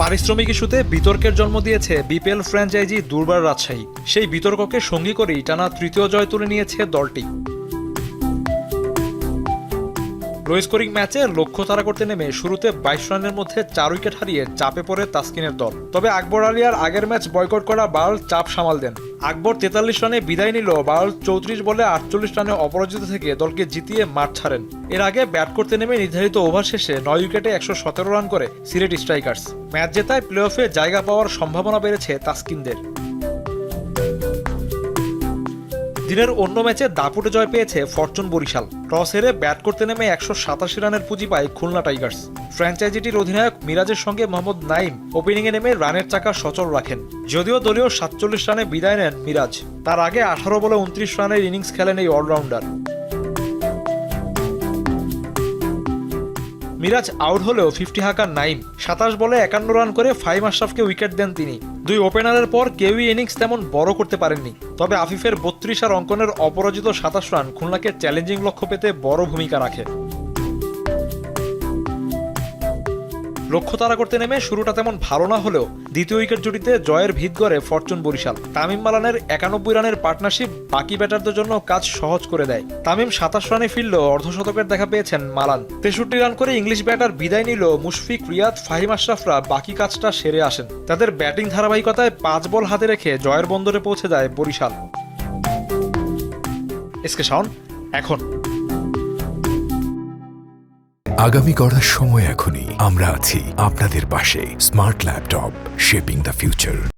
পারিশ্রমিক ইস্যুতে বিতর্কের জন্ম দিয়েছে বিপিএল ফ্র্যাঞ্চাইজি দুর্বার রাজশাহী। সেই বিতর্ককে সঙ্গী করেই টানা তৃতীয় জয় তুলে নিয়েছে দলটি। লো স্কোরিং ম্যাচে লক্ষ্য তাড়া করতে নেমে শুরুতে 22 রানের মধ্যে 4 উইকেট হারিয়ে চাপে পড়ে তাসকিনের দল। তবে আকবর আলিয়ার আগের ম্যাচ বয়কট করা বার্ল চাপ সামাল দেন। আকবর 43 রানে বিদায় নিল, বার্ল 34 বলে 48 রানে অপরাজিত থেকে দলকে জিতিয়ে মাঠ ছাড়েন। এর আগে ব্যাট করতে নেমে নির্ধারিত ওভার শেষে 9 উইকেটে 117 রান করে সিলেট স্ট্রাইকার্স। ম্যাচ জেতায় প্লে অফে জায়গা পাওয়ার সম্ভাবনা বেড়েছে তাসকিনদের। দিনের অন্য ম্যাচে দাপুটে জয় পেয়েছে ফরচুন বরিশাল। টস হেরে ব্যাট করতে নেমে 187 রানের পুঁজি পায় খুলনা টাইগার্স। ফ্র্যাঞ্চাইজিটির অধিনায়ক মিরাজের সঙ্গে মোহাম্মদ নাইম ওপেনিংয়ে নেমে রানের চাকা সচল রাখেন। যদিও দলীয় 47 রানে বিদায় নেন মিরাজ, তার আগে 18 বলে 29 রানের ইনিংস খেলেন এই অলরাউন্ডার। মিরাজ আউট হলেও 50 হাঁকান নাইম। 27 বলে 51 রান করে ফাহিম আশরাফকে উইকেট দেন তিনি। দুই ওপেনারের পর কেউই ইনিংস তেমন বড় করতে পারেননি। তবে আফিফের 32 আর অঙ্কনের অপরাজিত 27 রান খুলনাকে চ্যালেঞ্জিং লক্ষ্য পেতে বড় ভূমিকা রাখে। লক্ষ্য তাড়া করতে নেমে শুরুটা তেমন ভালো না হলেও দ্বিতীয় উইকেট জুটিতে জয়ের ভিত গড়ে ফরচুন বরিশাল। তামিম মালানের 91 রানের পার্টনারশিপ বাকি ব্যাটারদের জন্য কাজ সহজ করে দেয়। তামিম 27 রানে ফিরলেও অর্ধশতকের দেখা পেয়েছেন মালান। 63 রান করে ইংলিশ ব্যাটার বিদায় নিল মুশফিক, রিয়াদ, ফাহিম আশরাফরা বাকি কাজটা সেরে আসেন। তাদের ব্যাটিং ধারাবাহিকতায় 5 বল হাতে রেখে জয়ের বন্দরে পৌঁছে যায় বরিশাল। এসকে শাওন এখন। আগামী গড়ার সময় এখনই, আমরা আছি আপনাদের পাশে। Smart laptop, shaping the future.